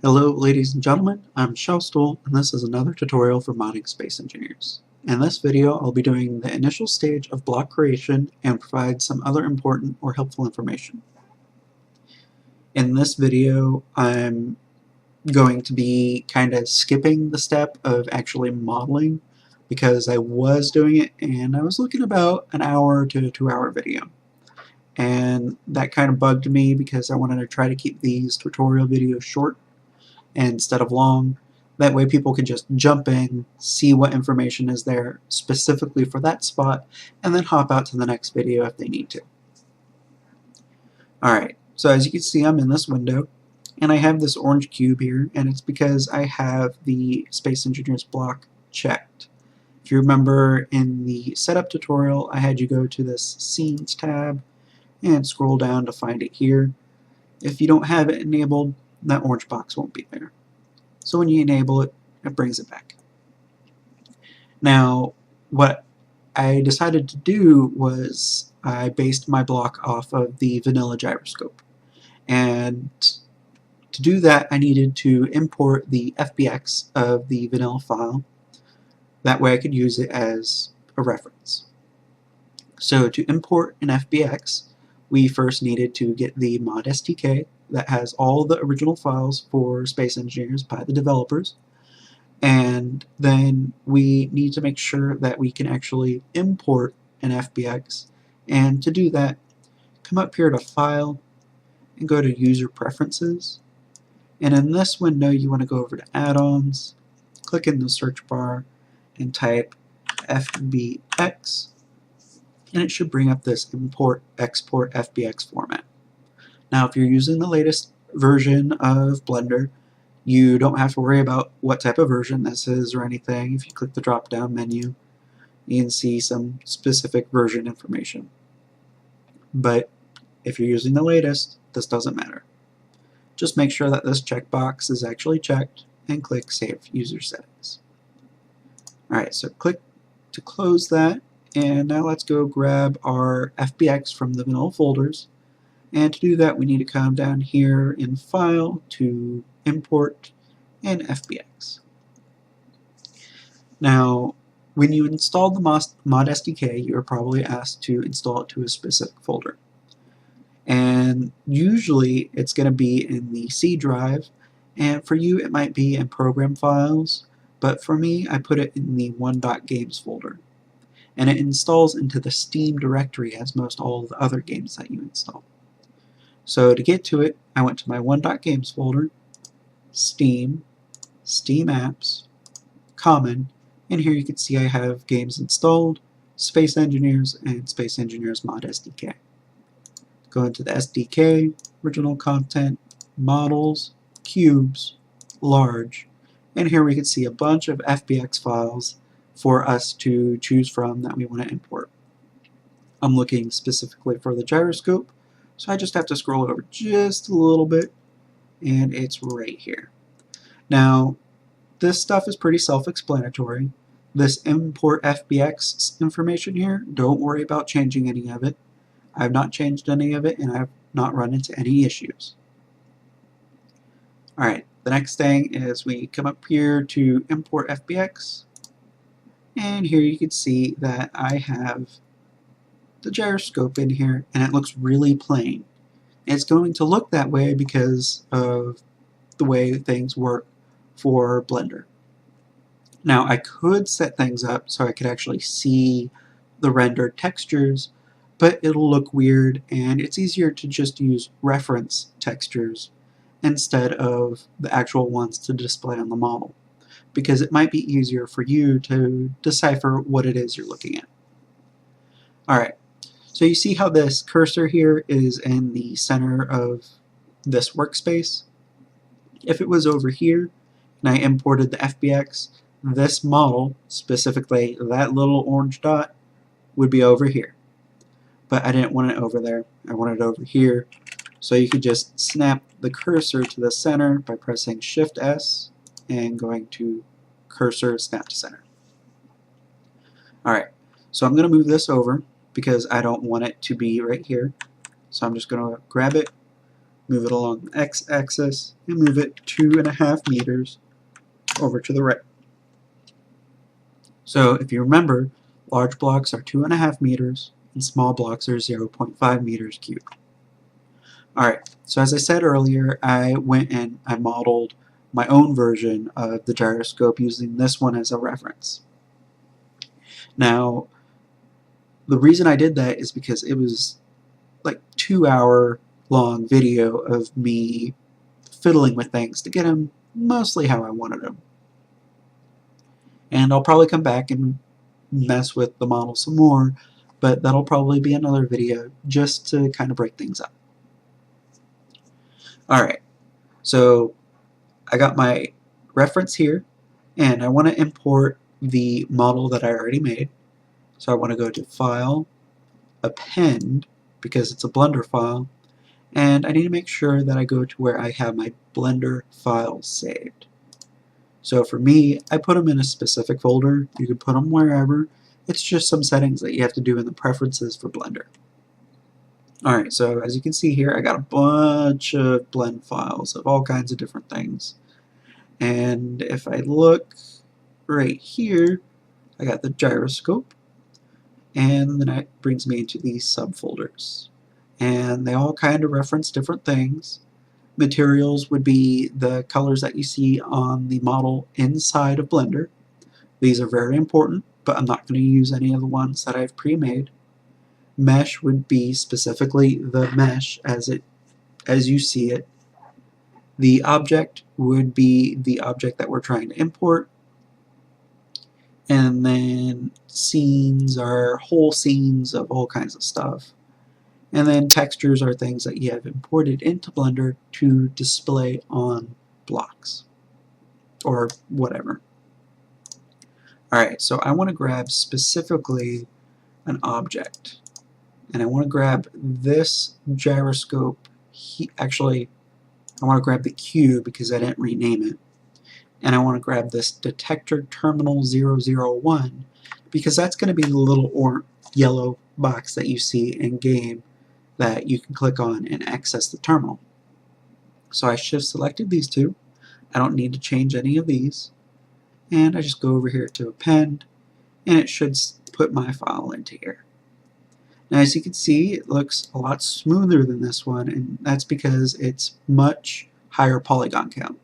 Hello ladies and gentlemen, I'm Shaostoul and this is another tutorial for modding space engineers. In this video I'll be doing the initial stage of block creation and provide some other important or helpful information. In this video I'm going to be kind of skipping the step of actually modeling because I was doing it and I was looking about an hour to a 2-hour video. And that kind of bugged me because I wanted to try to keep these tutorial videos short instead of long. That way people can just jump in, see what information is there specifically for that spot, and then hop out to the next video if they need to. Alright, so as you can see I'm in this window, and I have this orange cube here, and it's because I have the Space Engineers block checked. If you remember in the setup tutorial, I had you go to this Scenes tab and scroll down to find it here. If you don't have it enabled, that orange box won't be there. So when you enable it, it brings it back. Now, what I decided to do was I based my block off of the vanilla gyroscope. And to do that, I needed to import the FBX of the vanilla file. That way I could use it as a reference. So to import an FBX, we first needed to get the mod SDK that has all the original files for Space Engineers by the developers, and then we need to make sure that we can actually import an FBX, and to do that, come up here to File and go to User Preferences, and in this window you want to go over to Add-ons, click in the search bar and type FBX, and it should bring up this Import Export FBX format. Now if you're using the latest version of Blender, you don't have to worry about what type of version this is or anything. If you click the drop down menu, you can see some specific version information. But if you're using the latest, this doesn't matter. Just make sure that this checkbox is actually checked and click Save User Settings. Alright, so click to close that, and now let's go grab our FBX from the vanilla folders. And to do that, we need to come down here in File to Import and FBX. Now, when you install the mod SDK, you're probably asked to install it to a specific folder. And usually it's going to be in the C drive, and for you it might be in Program Files, but for me I put it in the 1.games folder. And it installs into the Steam directory as most all the other games that you install. So to get to it, I went to my 1.games folder, Steam, Steam Apps, Common, and here you can see I have games installed, Space Engineers, and Space Engineers Mod SDK. Go into the SDK, Original Content, Models, Cubes, Large, and here we can see a bunch of FBX files for us to choose from that we want to import. I'm looking specifically for the gyroscope, so I just have to scroll over just a little bit, and it's right here. Now, this stuff is pretty self-explanatory. This import FBX information here, don't worry about changing any of it. I've not changed any of it, and I've not run into any issues. Alright, the next thing is we come up here to import FBX, and here you can see that I have the gyroscope in here, and it looks really plain. It's going to look that way because of the way things work for Blender. Now I could set things up so I could actually see the rendered textures, but it'll look weird, and it's easier to just use reference textures instead of the actual ones to display on the model, because it might be easier for you to decipher what it is you're looking at. Alright, so you see how this cursor here is in the center of this workspace? If it was over here and I imported the FBX, this model, specifically that little orange dot, would be over here. But I didn't want it over there, I wanted it over here. So you could just snap the cursor to the center by pressing Shift S and going to Cursor Snap to Center. Alright, so I'm going to move this over because I don't want it to be right here. So I'm just going to grab it, move it along the x-axis, and move it 2.5 meters over to the right. So if you remember, large blocks are 2.5 meters, and small blocks are 0.5 meters cubed. Alright, so as I said earlier, I went and I modeled my own version of the gyroscope using this one as a reference. Now, the reason I did that is because it was like 2-hour long video of me fiddling with things to get them mostly how I wanted them. And I'll probably come back and mess with the model some more, but that'll probably be another video just to kind of break things up. Alright, so I got my reference here, and I want to import the model that I already made. So I want to go to File, Append, because it's a Blender file, and I need to make sure that I go to where I have my Blender files saved. So for me, I put them in a specific folder. You can put them wherever. It's just some settings that you have to do in the preferences for Blender. Alright, so as you can see here, I got a bunch of blend files of all kinds of different things. And if I look right here, I got the gyroscope, and then it brings me into these subfolders. And they all kind of reference different things. Materials would be the colors that you see on the model inside of Blender. These are very important, but I'm not going to use any of the ones that I've pre-made. Mesh would be specifically the mesh as you see it. The object would be the object that we're trying to import. And then scenes are whole scenes of all kinds of stuff. And then textures are things that you have imported into Blender to display on blocks or whatever. Alright, so I want to grab specifically an object. And I want to grab this gyroscope. Actually, I want to grab the cube because I didn't rename it. And I want to grab this detector terminal 001 because that's going to be the little yellow box that you see in game that you can click on and access the terminal. So I shift selected these two. I don't need to change any of these. And I just go over here to append, and it should put my file into here. Now as you can see, it looks a lot smoother than this one, and that's because it's much higher polygon count.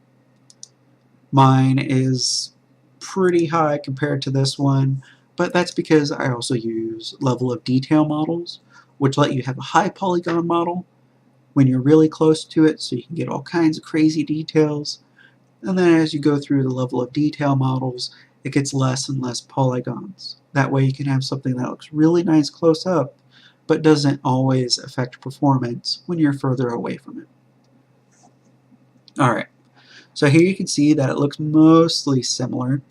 Mine is pretty high compared to this one, but that's because I also use level of detail models, which let you have a high polygon model when you're really close to it, so you can get all kinds of crazy details. And then as you go through the level of detail models, it gets less and less polygons. That way you can have something that looks really nice close up, but doesn't always affect performance when you're further away from it. Alright, so here you can see that it looks mostly similar.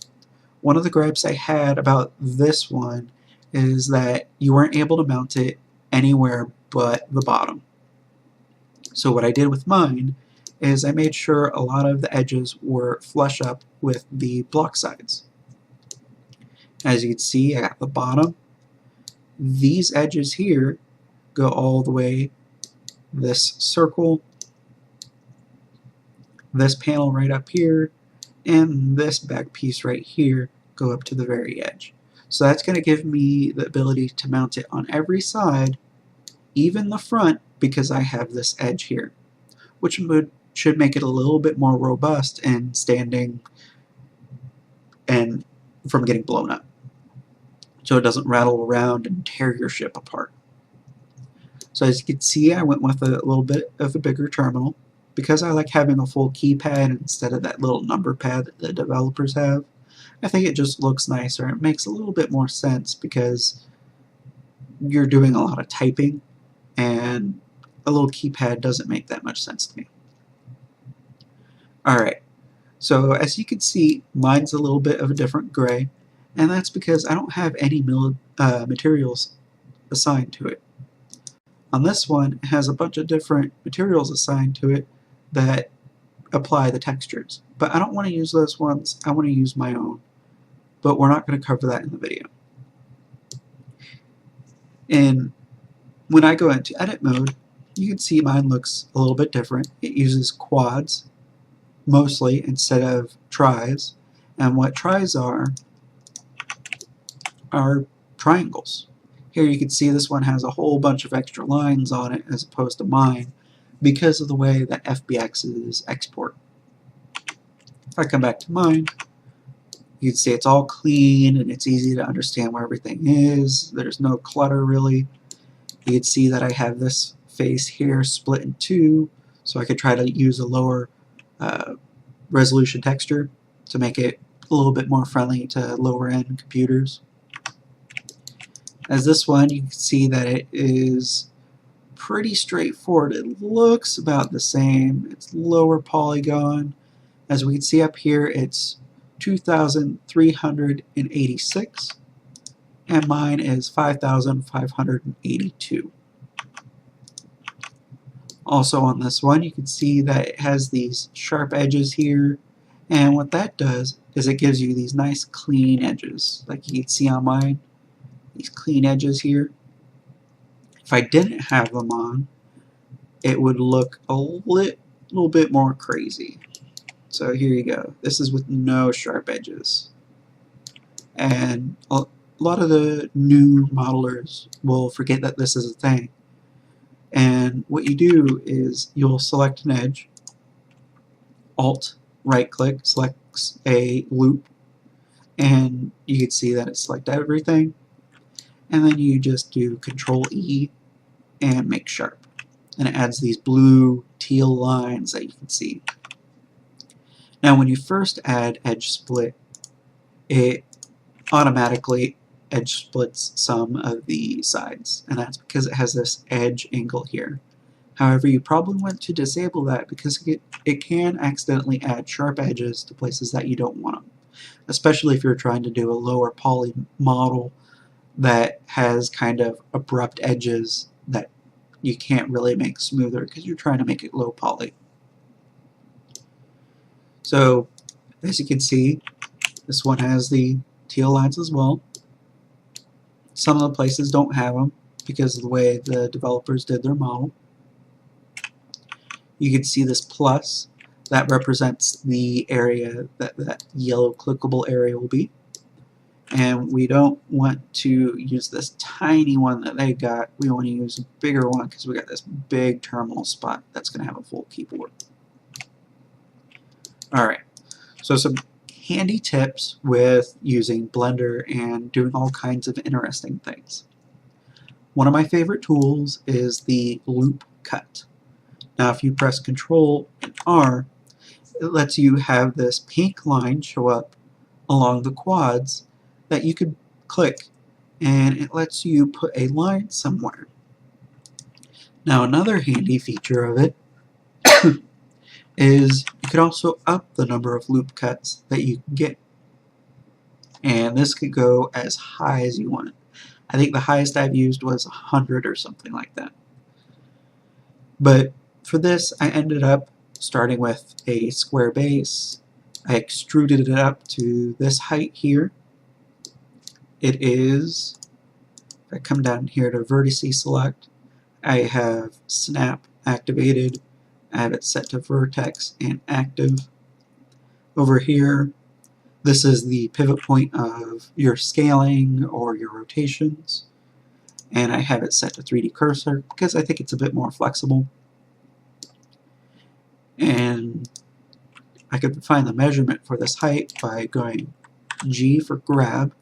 One of the gripes I had about this one is that you weren't able to mount it anywhere but the bottom. So what I did with mine is I made sure a lot of the edges were flush up with the block sides. As you can see, I got the bottom. These edges here go all the way, this circle, this panel right up here, and this back piece right here go up to the very edge. So that's going to give me the ability to mount it on every side, even the front, because I have this edge here, which should make it a little bit more robust and standing and from getting blown up, so it doesn't rattle around and tear your ship apart. So as you can see, I went with a little bit of a bigger terminal because I like having a full keypad instead of that little number pad that the developers have. I think it just looks nicer. It makes a little bit more sense because you're doing a lot of typing, and a little keypad doesn't make that much sense to me. Alright, so as you can see, mine's a little bit of a different gray, and that's because I don't have any materials assigned to it. On this one, it has a bunch of different materials assigned to it that apply the textures, but I don't want to use those ones. I want to use my own, but we're not going to cover that in the video. And when I go into edit mode, you can see mine looks a little bit different. It uses quads mostly instead of tris, and what tris are triangles. Here you can see this one has a whole bunch of extra lines on it as opposed to mine because of the way that FBXs export. If I come back to mine, you can see it's all clean and it's easy to understand where everything is. There's no clutter really. You can see that I have this face here split in two, so I could try to use a lower resolution texture to make it a little bit more friendly to lower end computers. As this one, you can see that it is pretty straightforward. It looks about the same. It's lower polygon. As we can see up here, it's 2,386, and mine is 5,582. Also on this one, you can see that it has these sharp edges here, and what that does is it gives you these nice clean edges, like you can see on mine, these clean edges here. If I didn't have them on, it would look a little bit more crazy. So here you go. This is with no sharp edges. And a lot of the new modelers will forget that this is a thing. And what you do is you'll select an edge, Alt, right click, selects a loop, and you can see that it selected everything. And then you just do Control E and make sharp. And it adds these blue teal lines that you can see. Now when you first add edge split, it automatically edge splits some of the sides, and that's because it has this edge angle here. However, you probably want to disable that because it can accidentally add sharp edges to places that you don't want them, especially if you're trying to do a lower poly model that has kind of abrupt edges that you can't really make smoother because you're trying to make it low poly. So as you can see, this one has the teal lines as well. Some of the places don't have them because of the way the developers did their model. You can see this plus, that represents the area that yellow clickable area will be. And we don't want to use this tiny one that they got. We want to use a bigger one because we got this big terminal spot that's going to have a full keyboard. Alright, so some handy tips with using Blender and doing all kinds of interesting things. One of my favorite tools is the loop cut. Now if you press Control and R, it lets you have this pink line show up along the quads that you could click, and it lets you put a line somewhere. Now another handy feature of it is you could also up the number of loop cuts that you can get. And this could go as high as you want. I think the highest I've used was 100 or something like that. But for this, I ended up starting with a square base. I extruded it up to this height here. It is, if I come down here to vertice select, I have snap activated. I have it set to vertex and active. Over here, this is the pivot point of your scaling or your rotations. And I have it set to 3D cursor because I think it's a bit more flexible. And I could find the measurement for this height by going G for grab,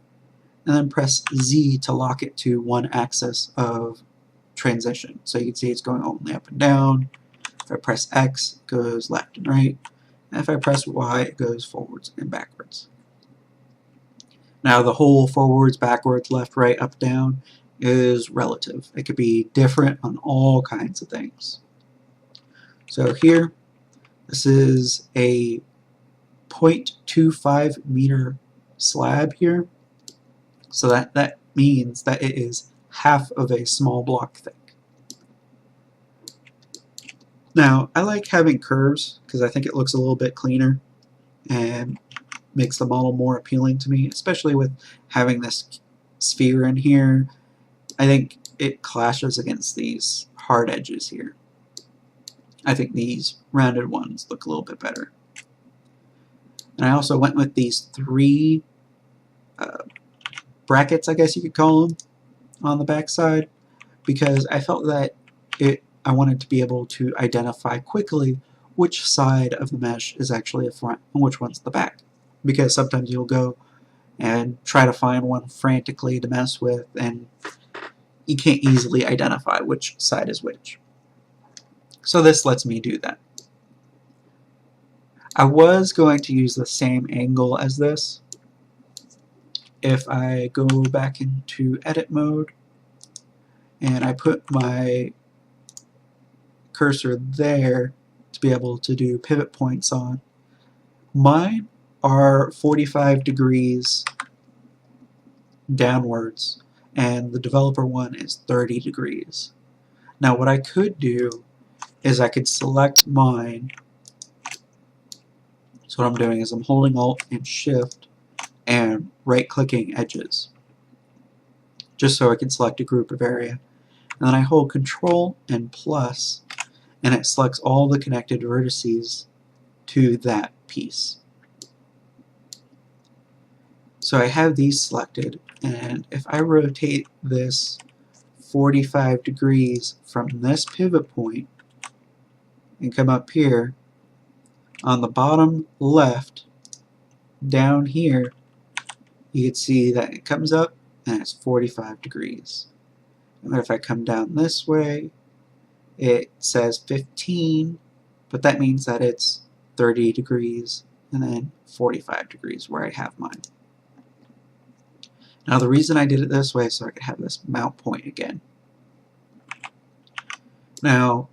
and then press Z to lock it to one axis of transition. So you can see it's going only up and down. If I press X, it goes left and right. And if I press Y, it goes forwards and backwards. Now the whole forwards, backwards, left, right, up, down is relative. It could be different on all kinds of things. So here, this is a 0.25 meter slab here. So that means that it is half of a small block thick. Now, I like having curves because I think it looks a little bit cleaner and makes the model more appealing to me, especially with having this sphere in here. I think it clashes against these hard edges here. I think these rounded ones look a little bit better. And I also went with these 3 brackets, I guess you could call them, on the back side, because I felt that I wanted to be able to identify quickly which side of the mesh is actually a front and which one's the back. Because sometimes you'll go and try to find one frantically to mess with, and you can't easily identify which side is which. So this lets me do that. I was going to use the same angle as this. If I go back into edit mode and I put my cursor there to be able to do pivot points on, mine are 45 degrees downwards and the developer one is 30 degrees. Now what I could do is I could select mine. So what I'm doing is I'm holding Alt and Shift and right-clicking edges, just so I can select a group of area. And then I hold Control and plus, and it selects all the connected vertices to that piece. So I have these selected, and if I rotate this 45 degrees from this pivot point and come up here, on the bottom left, down here, you can see that it comes up and it's 45 degrees. And if I come down this way, it says 15, but that means that it's 30 degrees and then 45 degrees where I have mine. Now the reason I did it this way is so I could have this mount point again. Now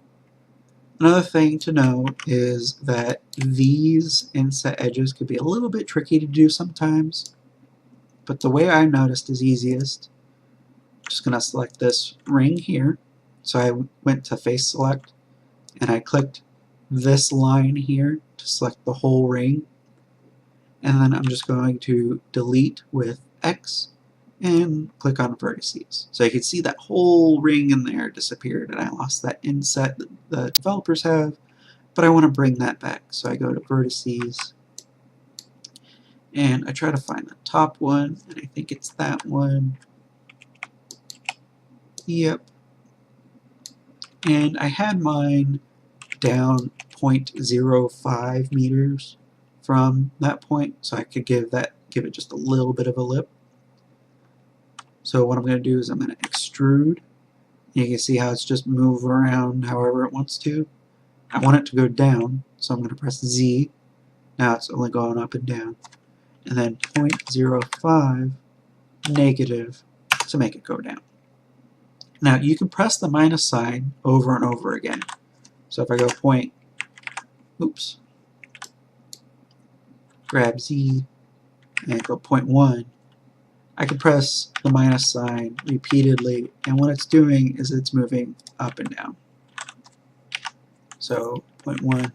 another thing to know is that these inset edges could be a little bit tricky to do sometimes, but the way I noticed is easiest. I'm just going to select this ring here. So I went to face select and I clicked this line here to select the whole ring, and then I'm just going to delete with X and click on vertices. So you can see that whole ring in there disappeared and I lost that inset that the developers have, but I want to bring that back. So I go to vertices and I try to find the top one, and I think it's that one. Yep. And I had mine down 0.05 meters from that point, so I could give it just a little bit of a lip. So what I'm going to do is I'm going to extrude. You can see how it's just moving around however it wants to. I want it to go down, so I'm going to press Z. Now it's only going up and down. And then 0.05 negative to make it go down. Now you can press the minus sign over and over again. So if I go grab Z and go 0.1, I can press the minus sign repeatedly, and what it's doing is it's moving up and down. So 0.1,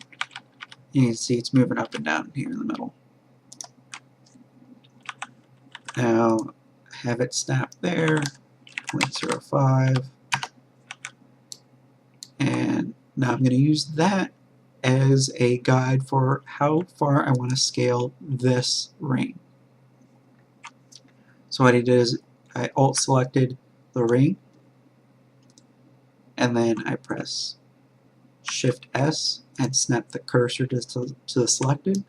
you can see it's moving up and down here in the middle. Now have it snap there, 0.05, and now I'm going to use that as a guide for how far I want to scale this ring. So what I did is I alt selected the ring, and then I press Shift S and snap the cursor to the selected.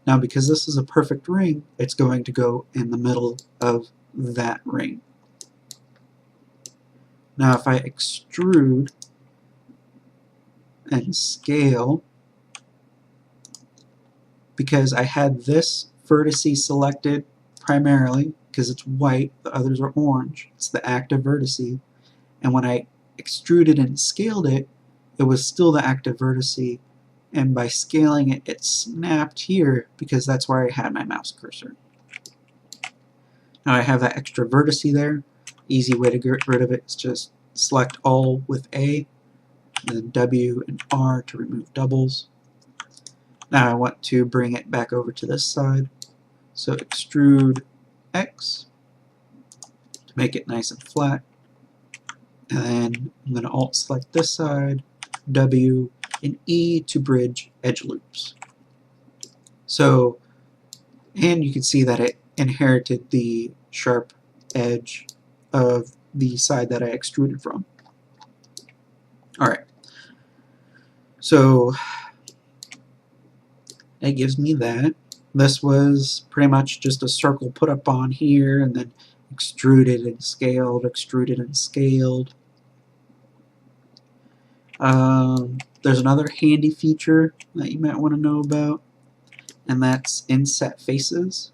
Now because this is a perfect ring, it's going to go in the middle of that ring. Now if I extrude and scale, because I had this vertice selected primarily because it's white, the others are orange, it's the active vertice, and when I extruded and scaled it, it was still the active vertice, and by scaling it, it snapped here because that's where I had my mouse cursor. Now I have that extra vertice there. Easy way to get rid of it is just select all with A, and then W and R to remove doubles. Now I want to bring it back over to this side, so extrude X to make it nice and flat, and then I'm going to alt select this side, W, and E to bridge edge loops. So, and you can see that it inherited the sharp edge of the side that I extruded from. Alright, so it gives me that. This was pretty much just a circle put up on here and then extruded and scaled, extruded and scaled. There's another handy feature that you might want to know about, and that's inset faces.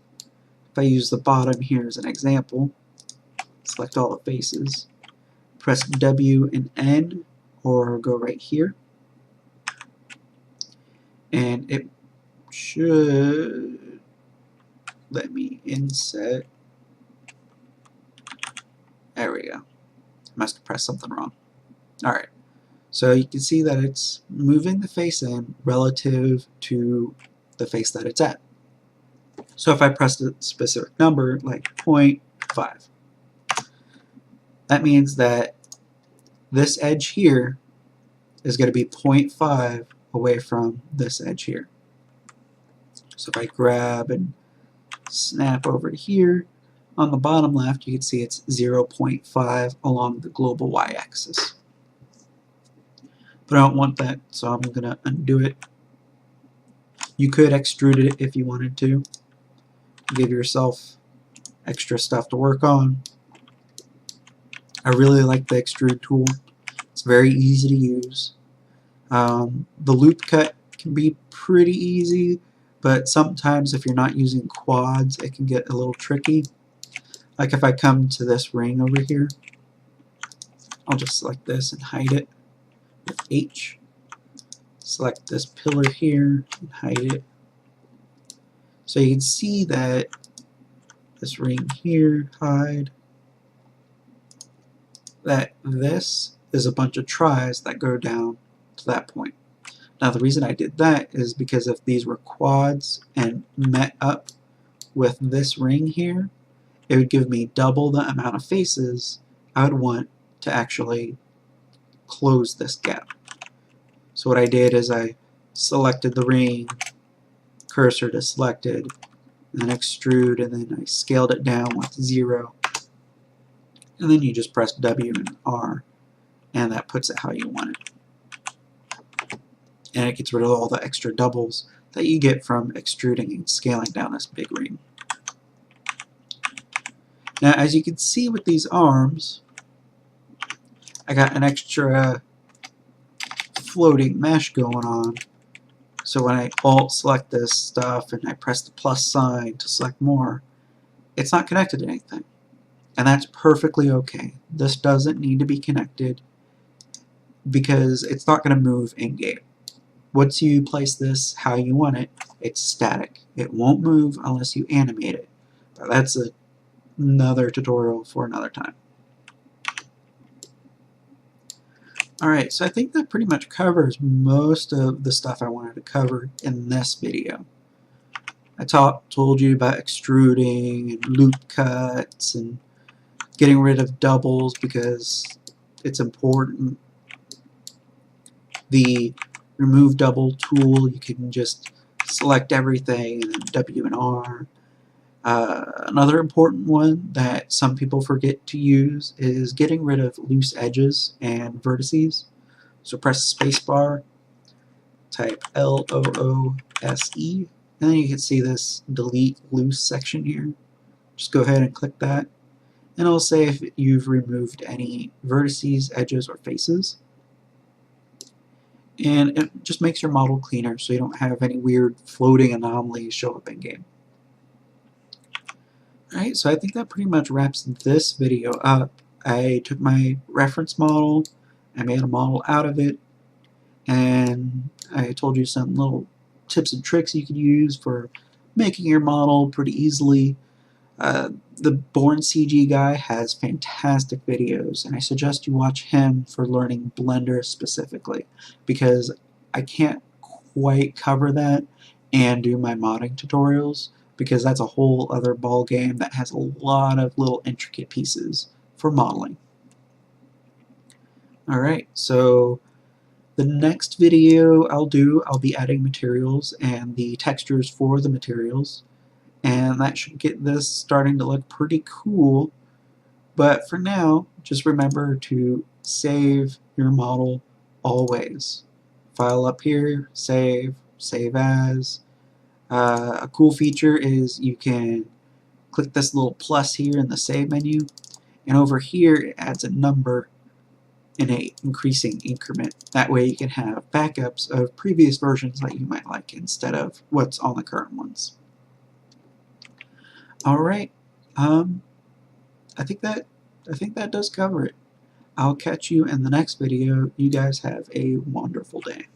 If I use the bottom here as an example, select all the faces, press W and N, or go right here, and it should let me inset. There we go. Must have pressed something wrong. Alright, so you can see that it's moving the face in relative to the face that it's at. So if I press a specific number like 0.5, that means that this edge here is going to be 0.5 away from this edge here. So if I grab and snap over to here, on the bottom left you can see it's 0.5 along the global y-axis. But I don't want that, so I'm going to undo it. You could extrude it if you wanted to. Give yourself extra stuff to work on. I really like the extrude tool. It's very easy to use. The loop cut can be pretty easy, but sometimes if you're not using quads, it can get a little tricky. Like if I come to this ring over here, I'll just select this and hide it with H. Select this pillar here and hide it. So you can see that this ring here, hide, that this is a bunch of tries that go down to that point. Now the reason I did that is because if these were quads and met up with this ring here, it would give me double the amount of faces I would want to actually close this gap. So what I did is I selected the ring, cursor to selected, and then extrude, and then I scaled it down with 0. And then you just press W and R, and that puts it how you want it. And it gets rid of all the extra doubles that you get from extruding and scaling down this big ring. Now, as you can see with these arms, I got an extra floating mesh going on. So when I alt select this stuff and I press the plus sign to select more, it's not connected to anything. And that's perfectly okay. This doesn't need to be connected because it's not going to move in-game. Once you place this how you want it, it's static. It won't move unless you animate it. But that's another tutorial for another time. Alright, so I think that pretty much covers most of the stuff I wanted to cover in this video. I told you about extruding and loop cuts and getting rid of doubles because it's important. The remove double tool, you can just select everything and then W and R. Another important one that some people forget to use is getting rid of loose edges and vertices. So press spacebar, type LOOSE, and then you can see this delete loose section here. Just go ahead and click that, and it'll say if you've removed any vertices, edges, or faces. And it just makes your model cleaner so you don't have any weird floating anomalies show up in game. Alright, so I think that pretty much wraps this video up. I took my reference model, I made a model out of it, and I told you some little tips and tricks you could use for making your model pretty easily. The Born CG guy has fantastic videos, and I suggest you watch him for learning Blender specifically, because I can't quite cover that and do my modding tutorials, because that's a whole other ball game that has a lot of little intricate pieces for modeling. Alright, so The next video I'll be adding materials and the textures for the materials, and that should get this starting to look pretty cool. But for now, just remember to save your model always. File up here, save as. A cool feature is you can click this little plus here in the save menu, and over here it adds a number in a increasing increment. That way you can have backups of previous versions that you might like instead of what's on the current ones. Alright, I think that does cover it. I'll catch you in the next video. You guys have a wonderful day.